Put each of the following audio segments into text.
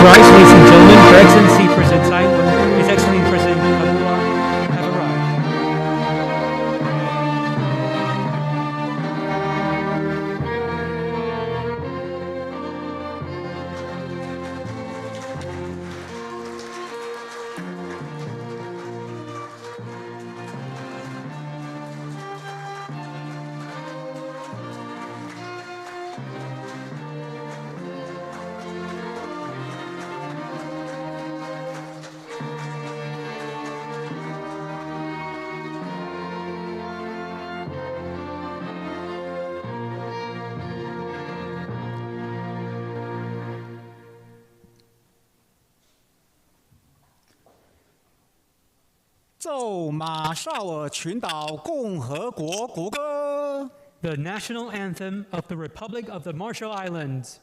rise, ladies and gentlemen. Her Excellency President Tsai, His Excellency President Kabua have arrived.奏马绍尔群岛共和国国歌。 The national anthem of the Republic of the Marshall Islands.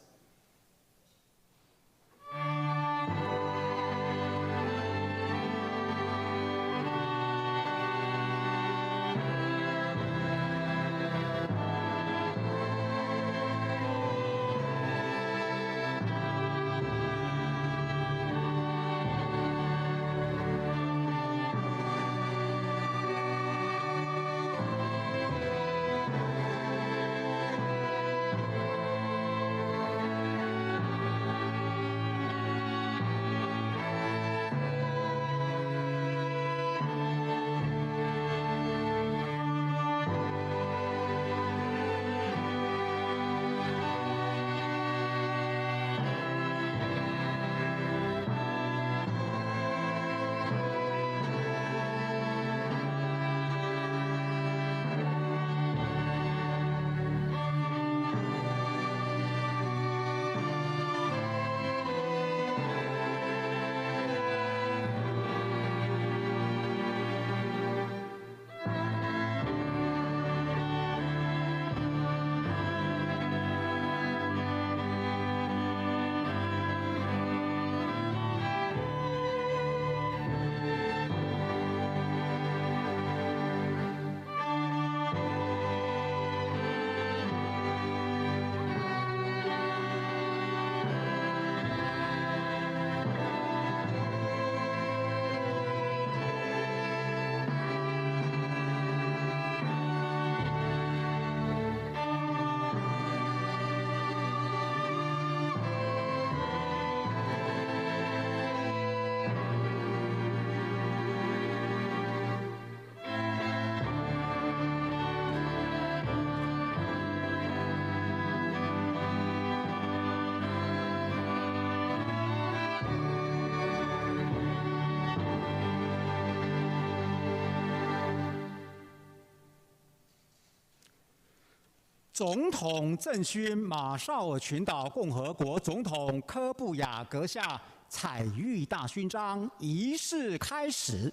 总统赠勋马绍尔群岛共和国总统柯布亚阁下采玉大勋章仪式开始。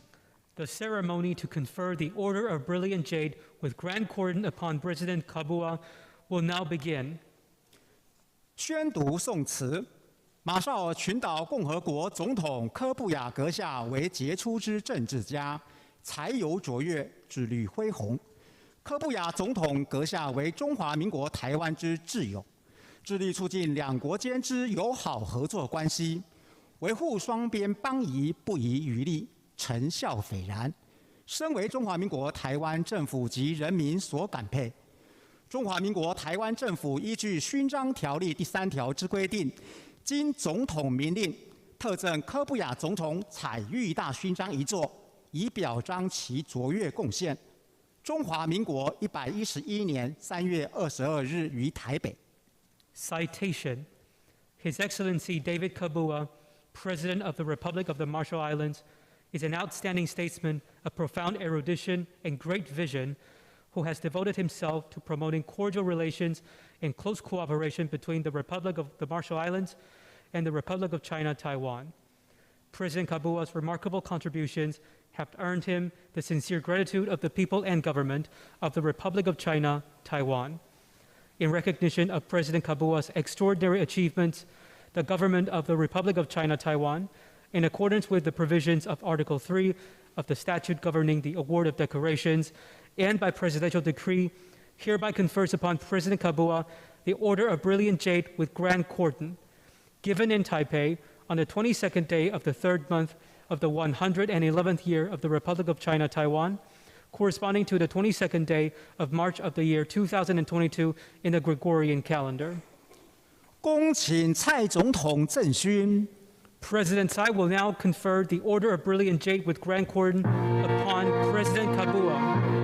The ceremony to confer the Order of Brilliant Jade with Grand Cordon upon President Kabua will now begin. 宣读宋词。马绍尔群岛共和国总统柯布亚阁下为杰出之政治家，才游卓越，志虑恢宏。柯布亚总统阁下为中华民国台湾之挚友，致力促进两国间之友好合作关系，维护双边邦谊不遗余力，成效斐然。身为中华民国台湾政府及人民所感佩。 中华民国台湾政府依据勋章条例第3条之规定，经总统明令，特赠柯布亚总统采玉大勋章一座，以表彰其卓越贡献。中华民国111年3月22日于台北。Citation: His Excellency David Kabua, President of the Republic of the Marshall Islands, is an outstanding statesman of profound erudition and great vision, who has devoted himself to promoting cordial relations and close cooperation between the Republic of the Marshall Islands and the Republic of China, Taiwan. President Kabua's remarkable contributions have earned him the sincere gratitude of the people and government of the Republic of China, Taiwan. In recognition of President Kabua's extraordinary achievements, the government of the Republic of China, Taiwan, in accordance with the provisions of Article 3 of the statute governing the award of decorations, and by presidential decree, hereby confers upon President Kabua the Order of Brilliant Jade with Grand Cordon, given in Taipei on the 22nd day of the third month of the 111th year of the Republic of China, Taiwan, corresponding to the 22nd day of March of the year 2022 in the Gregorian calendar. 恭请蔡总统赠勋。 President Tsai will now confer the Order of Brilliant Jade with Grand Cordon upon President Kabua.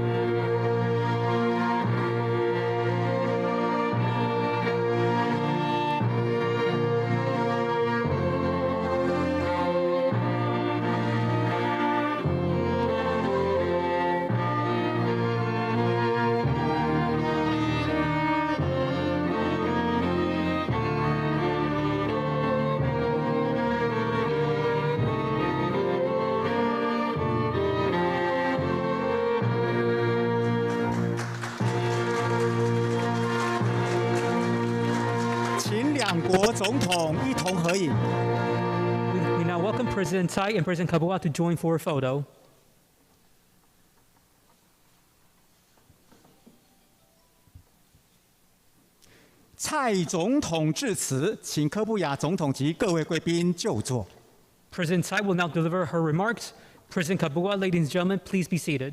请两国总统一同合影。 We now welcome President Tsai and President Kabua to join for a photo. 蔡总统致辞，请科布亚总统及各位贵宾就座。 President Tsai will now deliver her remarks. President Kabua, ladies and gentlemen, please be seated.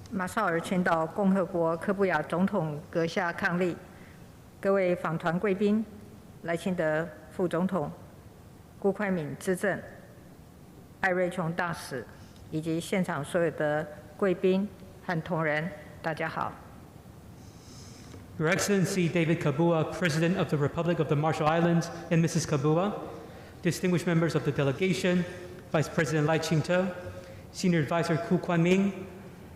马绍尔群岛共和国科布亚总统阁下伉俪，各位访团贵宾、赖清德副总统、辜宽敏资政、艾瑞琼大使，以及现场所有的贵宾和同仁，大家好。 Your Excellency David Kabua, President of the Republic of the Marshall Islands, and Mrs. Kabua, distinguished members of the delegation, Vice President Lai Ching-te, Senior Advisor Ku Kwan-ming,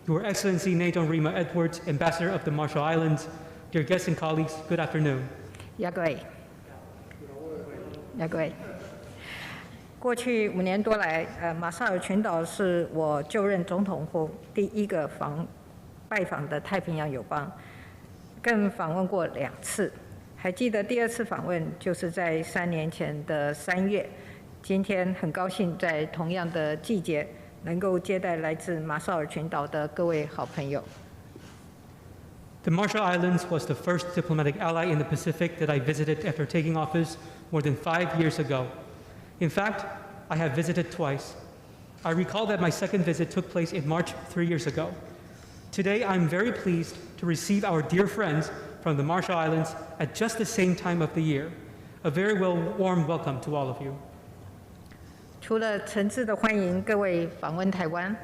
Your Excellency Nadon Rima Edwards, Ambassador of the Marshall Islands, dear guests and colleagues, good afternoon. 各位，过去5年多来，马绍尔群岛是我就任总统后第一个拜访的太平洋友邦。 更访问过2次，还记得第2次访问就是在3年前的3月。今天很高兴在同样的季节，能够接待来自马绍尔群岛的各位好朋友。 The Marshall Islands was the first diplomatic ally in the Pacific that I visited after taking office more than 5 years ago. In fact, I have visited twice. I recall that my second visit took place in March 3 years ago. Today, I'm very pleased to receive our dear friends from the Marshall Islands at just the same time of the year. A very warm welcome to all of you. 除了诚挚的欢迎各位访问台湾，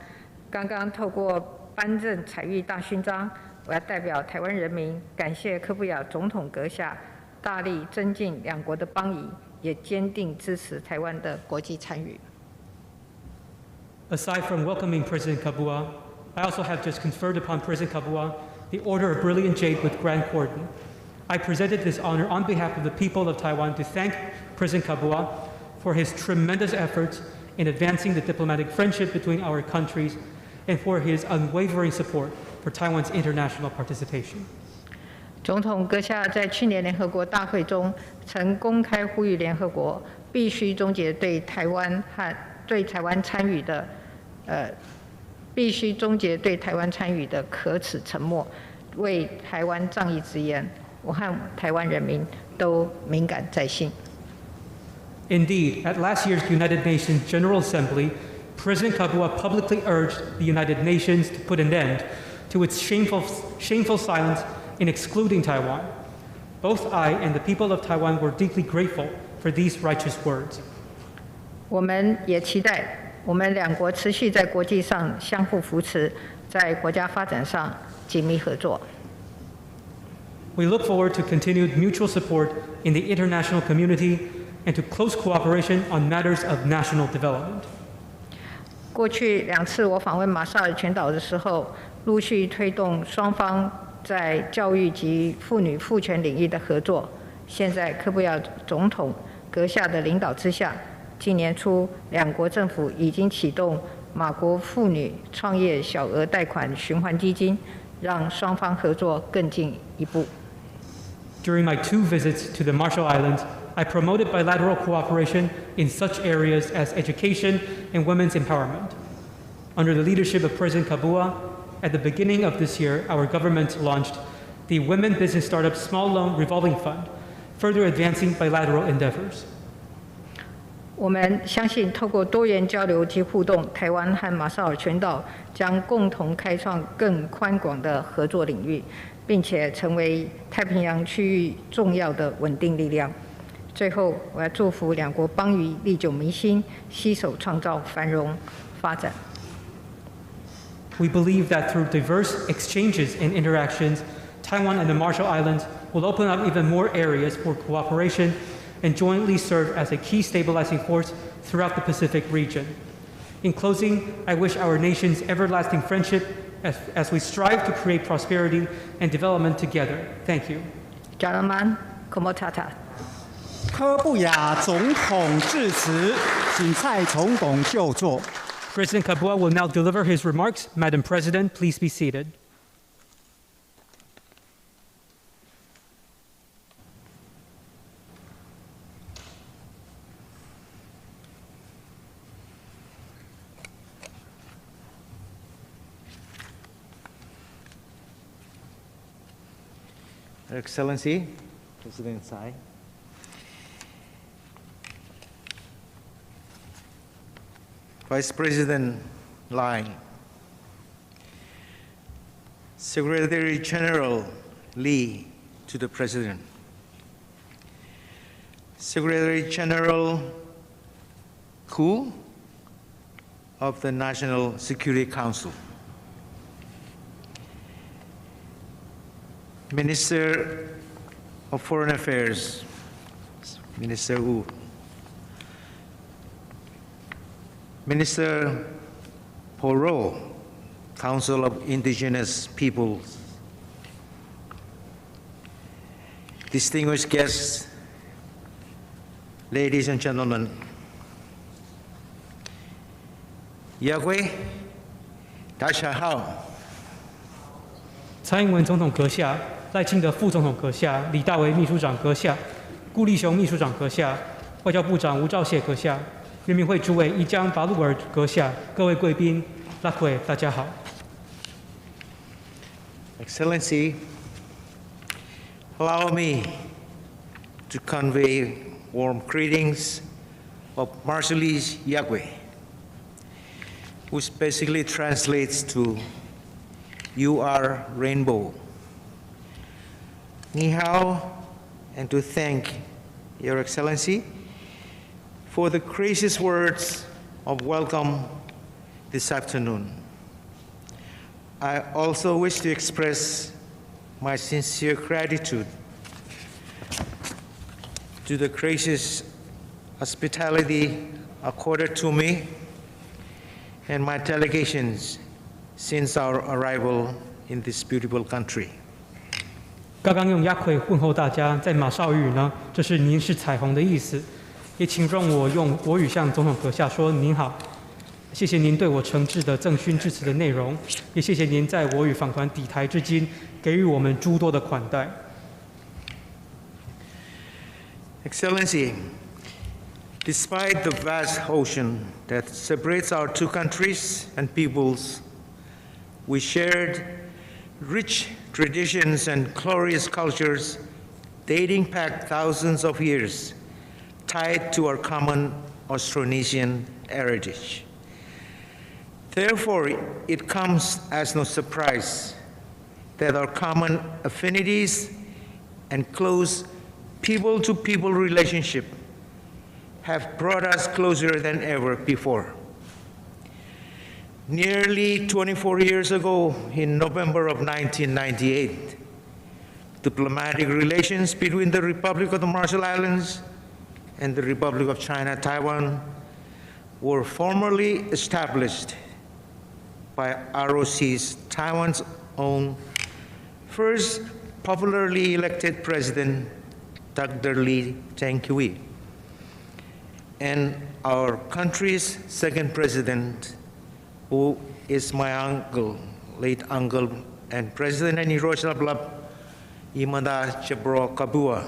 刚刚透过颁赠采玉大勋章，我要代表台湾人民感谢科布亚总统阁下大力增进两国的邦谊，也坚定支持台湾的国际参与。 Aside from welcoming President Kabua, I also have just conferred upon President Kabua the Order of Brilliant Jade with Grand Cordon. I presented this honor on behalf of the people of Taiwan to thank President Kabua for his tremendous efforts in advancing the diplomatic friendship between our countries and for his unwavering support for Taiwan's international participation. 总统阁下在去年联合国大会中曾公开呼吁联合国必须终结对台湾参与的必须终结对台湾参与的可耻沉默，为台湾仗义直言，我和台湾人民都敏感在心。 Indeed, at last year's United Nations General Assembly, President Kabua publicly urged the United Nations to put an end to its shameful silence in excluding Taiwan. Both I and the people of Taiwan were deeply grateful for these righteous words. 我们也期待我们两国持续在国际上相互扶持，在国家发展上紧密合作。 We look forward to continued mutual support in the international community and to close cooperation on matters of national development. 过去2次我访问马绍尔群岛的时候，陆续推动双方在教育及妇女妇权领域的合作。现在科布亚总统阁下的领导之下，今年初两国政府已经启动马国妇女创业小额贷款循环基金，让双方合作更进一步。 During my 2 visits to the Marshall Islands, I promoted bilateral cooperation in such areas as education and women's empowerment. Under the leadership of President Kabua, at the beginning of this year, our government launched the Women Business Startup Small Loan Revolving Fund, further advancing bilateral endeavors. 我们相信，透过多元交流及互动，台湾和马绍尔群岛将共同开创更宽广的合作领域，并且成为太平洋区域重要的稳定力量。最后，我要祝福两国邦谊历久弥新，携手创造繁荣发展。We believe that through diverse exchanges and interactions, Taiwan and the Marshall Islands will open up even more areas for cooperation and jointly serve as a key stabilizing force throughout the Pacific region. In closing, I wish our nation's everlasting friendship as we strive to create prosperity and development together. Thank you. Jalaman Komotata. 柯布亚总统致辞，请蔡总统就座。President Kabua will now deliver his remarks. Madam President, please be seated. Her Excellency, President Tsai, Vice President Lai, Secretary General Lee to the President, Secretary General Koo of the National Security Council, Minister of Foreign Affairs, Minister Wu, Minister Poro, Council of Indigenous Peoples, distinguished guests, ladies and gentlemen, Yahweh, 大家好。蔡英文总统阁下、赖清德副总统阁下、李大为秘书长阁下、顾立雄秘书长阁下、外交部长吴钊燮阁下、人民会主委伊江巴鲁尔阁下、各位贵宾、拉奎，大家好。Excellency, allow me to convey warm greetings of Marshallese Yahweh, which basically translates to "You are rainbow." Ni hao, and to thank Your Excellency for the gracious words of welcome this afternoon. I also wish to express my sincere gratitude to the gracious hospitality accorded to me and my delegations since our arrival in this beautiful country. 刚刚用亚奎问候大家，在马绍尔语呢，这是您是彩虹的意思。也请容我用国语向总统阁下说您好。谢谢您对我诚挚的赠勋致辞的内容，也谢谢您在我与访团抵台至今给予我们诸多的款待。Excellency, despite the vast ocean that separates our two countries and peoples, we shared rich traditions and glorious cultures dating back thousands of years, tied to our common Austronesian heritage. Therefore, it comes as no surprise that our common affinities and close people-to-people relationship have brought us closer than ever before. Nearly 24 years ago, in November of 1998, diplomatic relations between the Republic of the Marshall Islands and the Republic of China, Taiwan, were formally established by ROC's Taiwan's own first popularly elected president, Dr. Lee Teng-hui, and our country's second president, who is my uncle, late uncle, and President and Hiroshima Blab, Imada Chebro Kabua.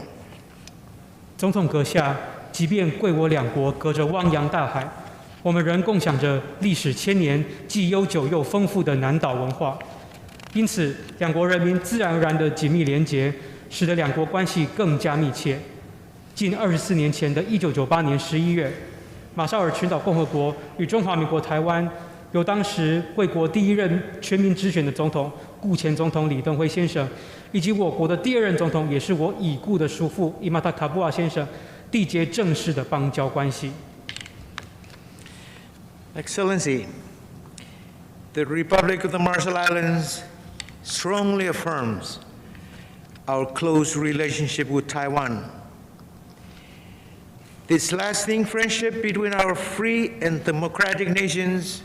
总统阁下，即便贵我两国隔着汪洋大海，我们仍共享着历史千年、既悠久又丰富的南岛文化，因此，两国人民自然而然的紧密连结，使得两国关系更加密切。近24年前的1998年11月，马绍尔群岛共和国与中华民国台湾，由当时贵国第一任全民直选的总统顾前总统李登辉先生，以及我国的第二任总统，也是我已故的叔父伊玛塔卡布瓦先生，缔结正式的邦交关系。Excellency, the Republic of the Marshall Islands strongly affirms our close relationship with Taiwan. This lasting friendship between our free and democratic nations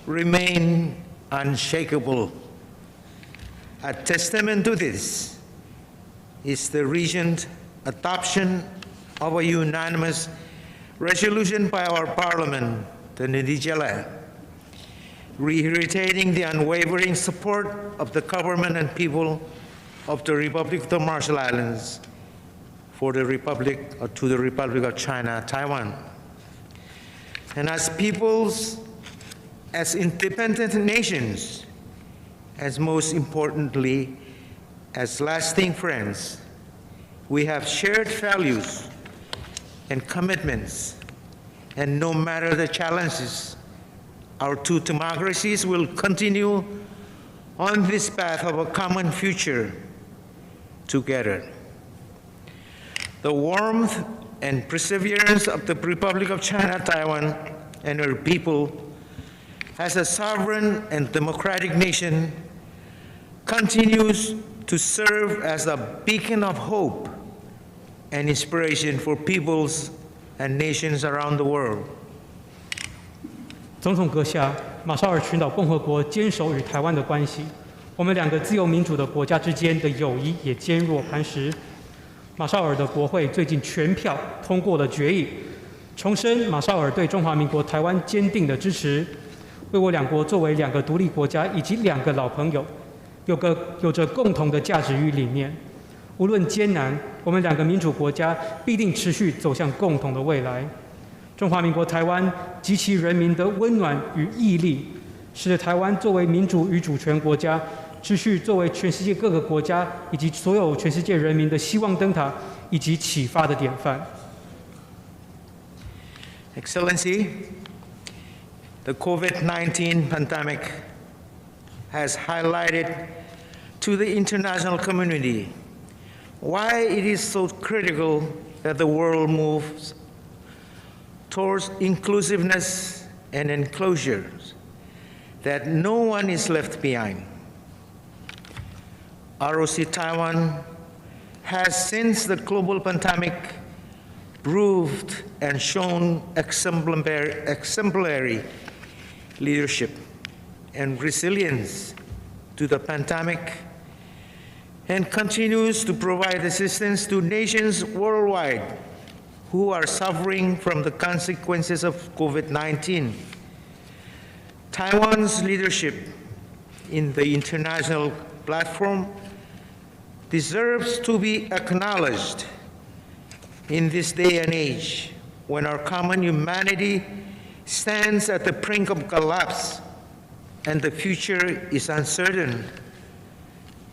remain unshakable. A testament to this is the recent adoption of a unanimous resolution by our Parliament, the Nidijala, reiterating the unwavering support of the government and people of the Republic of the Marshall Islands for the Republic, or to the Republic of China, Taiwan. And as peoples, as independent nations, as most importantly, as lasting friends, we have shared values and commitments, and no matter the challenges, our two democracies will continue on this path of a common future together. The warmth and perseverance of the Republic of China, Taiwan, and her people as a sovereign and democratic nation continues to serve as a beacon of hope and inspiration for peoples and nations around the world. 总统阁下，马绍尔群岛共和国坚守与台湾的关系，我们两个自由民主的国家之间的友谊也坚若磐石。马绍尔的国会最近全票通过了决议，重申马绍尔对中华民国台湾坚定的支持，为我两国作为两个独立国家以及两个老朋友，有着共同的价值与理念。无论艰难，我们两个民主国家必定持续走向共同的未来。中华民国台湾及其人民的温暖与毅力，使得台湾作为民主与主权国家，持续作为全世界各个国家以及所有全世界人民的希望灯塔以及启发的典范。Excellency, the COVID-19 pandemic has highlighted to the international community why it is so critical that the world moves towards inclusiveness and enclosures, that no one is left behind. ROC Taiwan has, since the global pandemic, proved and shown exemplary leadership and resilience to the pandemic, and continues to provide assistance to nations worldwide who are suffering from the consequences of COVID-19. Taiwan's leadership in the international platform deserves to be acknowledged in this day and age when our common humanity stands at the brink of collapse and the future is uncertain.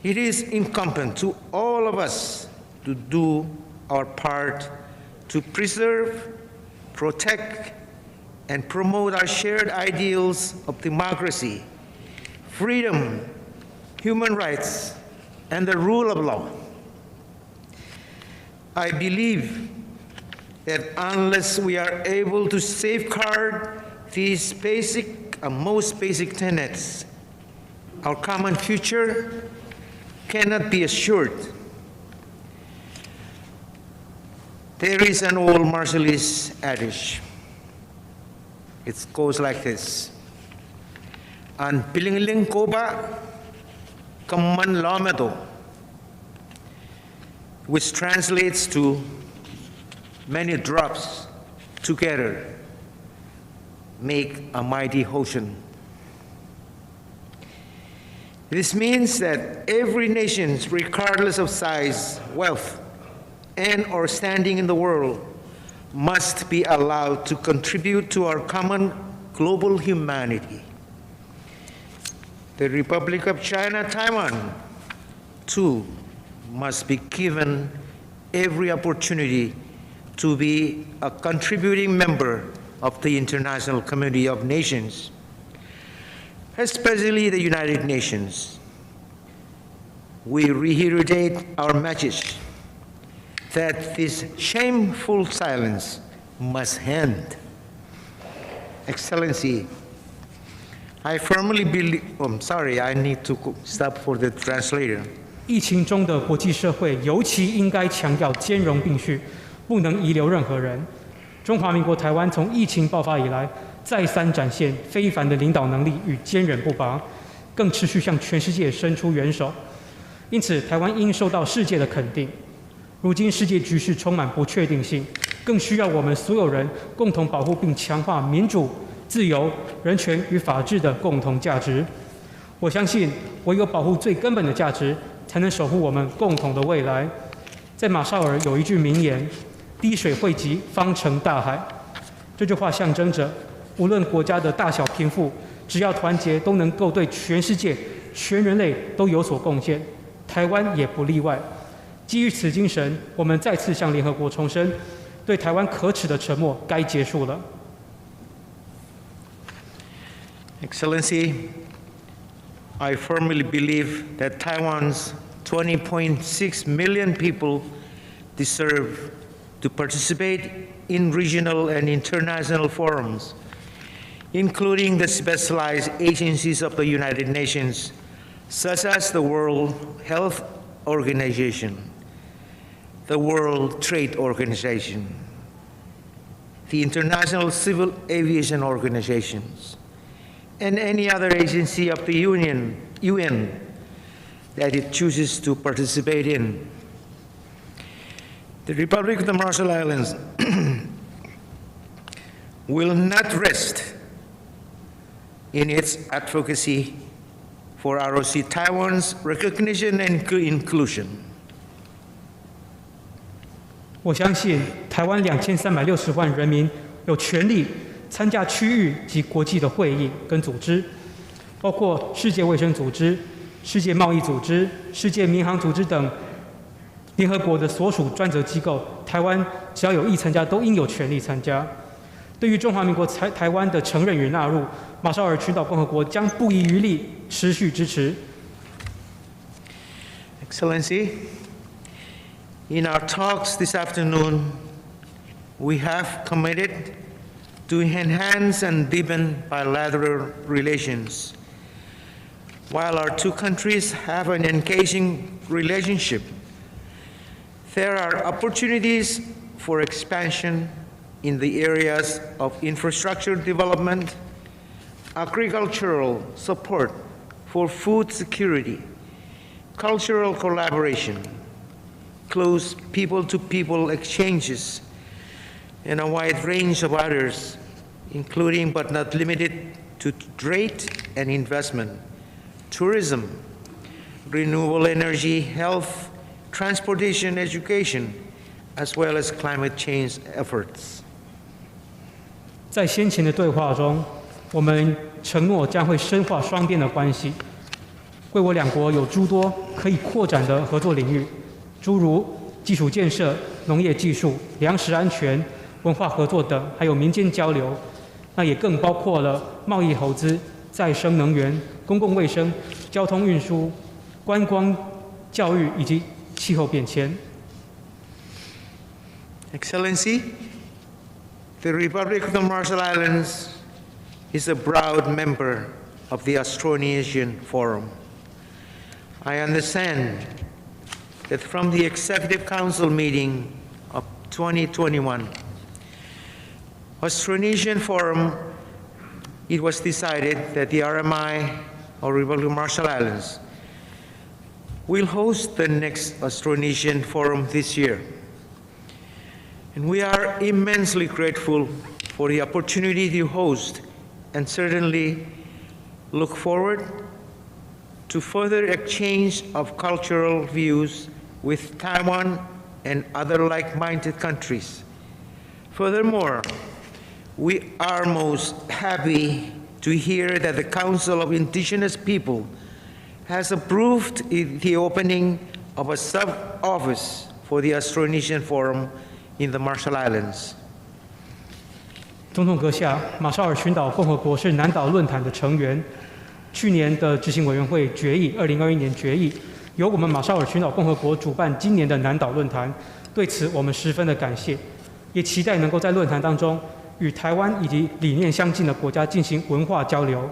It is incumbent to all of us to do our part to preserve, protect, and promote our shared ideals of democracy, freedom, human rights, and the rule of law. I believe that unless we are able to safeguard these most basic tenets, our common future cannot be assured. There is an old Marshallese adage. It goes like this: An pilingling koba kaman lamedo, which translates to many drops together make a mighty ocean. This means that every nation, regardless of size, wealth, and/or standing in the world, must be allowed to contribute to our common global humanity. the Republic of China, Taiwan, too, must be given every opportunity to be a contributing member of the international community of nations, especially the United Nations. We reiterate our message that this shameful silence must end. Excellency, I firmly believe, I'm sorry, I need to stop for the translator. 疫情中的国际社会尤其应该强调兼容并蓄，不能遗留任何人。中华民国台湾从疫情爆发以来，再三展现非凡的领导能力与坚韧不拔，更持续向全世界伸出援手。因此，台湾应受到世界的肯定。如今世界局势充满不确定性，更需要我们所有人共同保护并强化民主、自由、人权与法治的共同价值。我相信，唯有保护最根本的价值，才能守护我们共同的未来。在马绍尔有一句名言：“滴水汇集，方成大海。”这句话象征着，无论国家的大小贫富，只要团结，都能够对全世界、全人类都有所贡献。台湾也不例外。基于此精神，我们再次向联合国重申，对台湾可耻的沉默该结束了。Excellency, I firmly believe that Taiwan's 20.6 million people deserve to participate in regional and international forums, including the specialized agencies of the United Nations, such as the World Health Organization, the World Trade Organization, the International Civil Aviation Organizations, and any other agency of the UN that it chooses to participate in. The Republic of the Marshall Islands will not rest in its advocacy for ROC Taiwan's recognition and inclusion. 我相信台湾2360万人民有权利参加区域及国际的会议跟组织，包括世界卫生组织、世界贸易组织、世界民航组织等联合国的所属专责机构。台湾只要有意参加，都应有权利参加。对于中华民国台湾的承认与纳入，马绍尔群岛共和国将不遗余力持续支持。Excellency, in our talks this afternoon, we have committed to enhance and deepen bilateral relations. While our two countries have an engaging relationship, there are opportunities for expansion in the areas of infrastructure development, agricultural support for food security, cultural collaboration, close people-to-people exchanges, and a wide range of others, including but not limited to trade and investment, tourism, renewable energy, health, transportation, education, as well as climate change efforts. 在先前的对话中，我们承诺将会深化双边的关系，为我两国有诸多可以扩展的合作领域，诸如基础建设、农业技术、粮食安全、文化合作等，还有民间交流。那也更包括了贸易投资、再生能源、公共卫生、交通运输、观光、教育以及气候变迁。Excellency, the Republic of the Marshall Islands is a proud member of the Austronesian Forum. I understand that from the Executive Council meeting of 2021, Austronesian Forum, it was decided that the RMI, or Republic of Marshall Islands, will host the next Austronesian Forum this year. And we are immensely grateful for the opportunity to host and certainly look forward to further exchange of cultural views with Taiwan and other like-minded countries. Furthermore, we are most happy to hear that the Council of Indigenous People has approved the opening of a sub-office for the Austronesian Forum in the Marshall Islands. 总统阁下，马绍尔群岛共和国是南岛论坛的成员。去年的执行委员会决议，2021年决议，由我们马绍尔群岛共和国主办今年的南岛论坛。对此，我们十分的感谢，也期待能够在论坛当中与台湾以及理念相近的国家进行文化交流。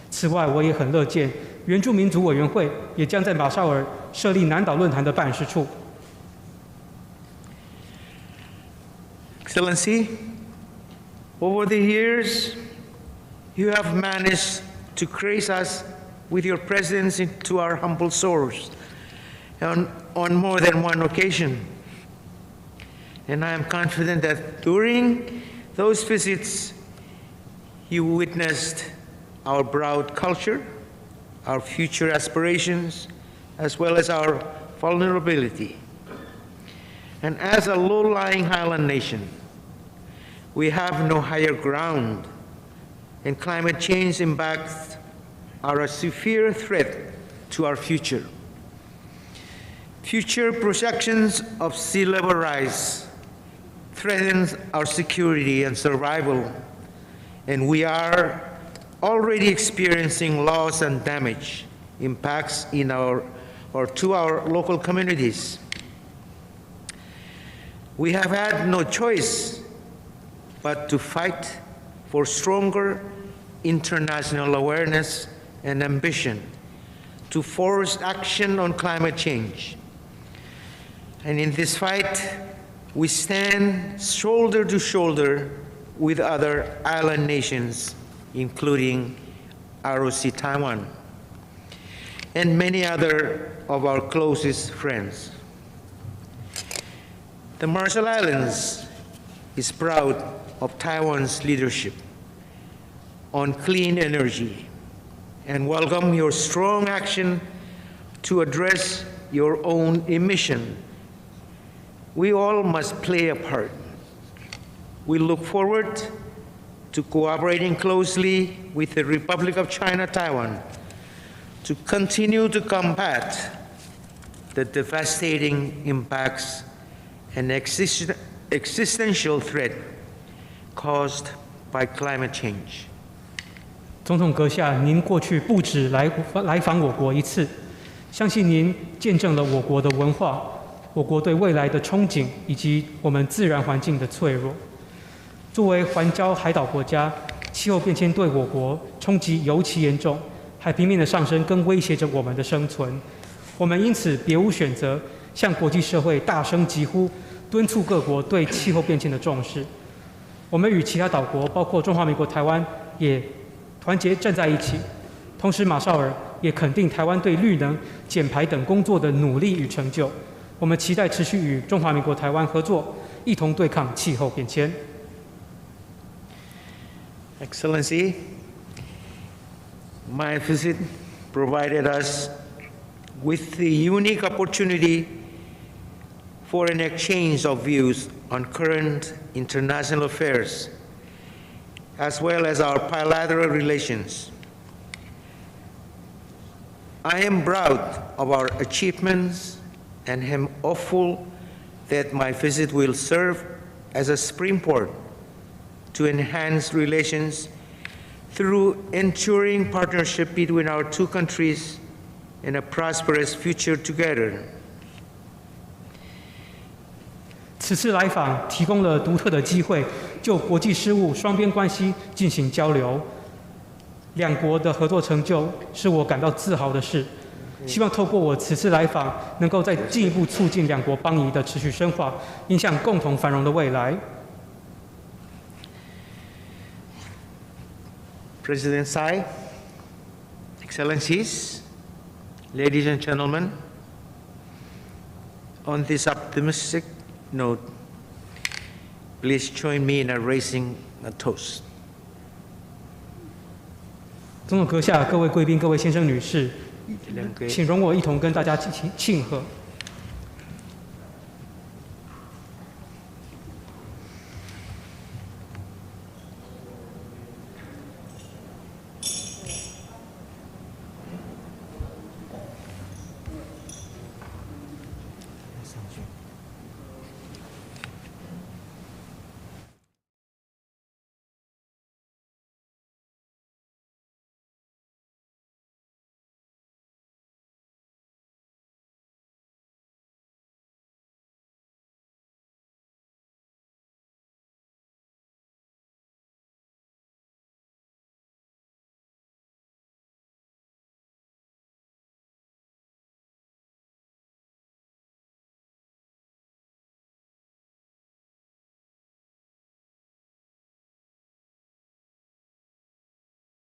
此外，我也很乐见原住民族委员会也将在马绍尔设立南岛论坛的办事处。Excellency, over the years, you have managed to grace us with your presence into our humble shores on more than one occasion. And I am confident that during those visits, you witnessed our broad culture, our future aspirations, as well as our vulnerability. And as a low-lying highland nation, we have no higher ground, and climate change impacts are a severe threat to our future. Future projections of sea level rise threatens our security and survival, and we are already experiencing loss and damage impacts in to our local communities. We have had no choice but to fight for stronger international awareness and ambition to force action on climate change. And in this fight, we stand shoulder to shoulder with other island nations, including ROC Taiwan, and many other of our closest friends. The Marshall Islands is proud of Taiwan's leadership on clean energy and welcome your strong action to address your own emission. We all must play a part. We look forward to cooperating closely with the Republic of China, Taiwan, to continue to combat the devastating impacts and existential threat caused by climate change. 总统阁下，您过去不止来访我国一次，相信您见证了我国的文化、我国对未来的憧憬以及我们自然环境的脆弱。作为环礁海岛国家，气候变迁对我国冲击尤其严重，海平面的上升更威胁着我们的生存。我们因此别无选择，向国际社会大声疾呼，敦促各国对气候变迁的重视。我们与其他岛国，包括中华民国台湾，也团结站在一起。同时，马绍尔也肯定台湾对绿能、减排等工作的努力与成就。我们期待持续与中华民国台湾合作，一同对抗气候变迁。Excellency, my visit provided us with the unique opportunity for an exchange of views on current international affairs, as well as our bilateral relations. I am proud of our achievements and am hopeful that my visit will serve as a springboard to enhance relations through ensuring partnership between our two countries and a prosperous future together. 此次来访提供了独特的机会，就国际事务、双边关系进行交流。两国的合作成就是我感到自豪的事。希望透过我此次来访，能够再进一步促进两国邦谊的持续深化，影响共同繁荣的未来。President Tsai, Excellencies, ladies and gentlemen, on this optimistic note, please join me in raising a toast. 总统阁下、各位贵宾、各位先生、女士，请容我一同跟大家庆贺。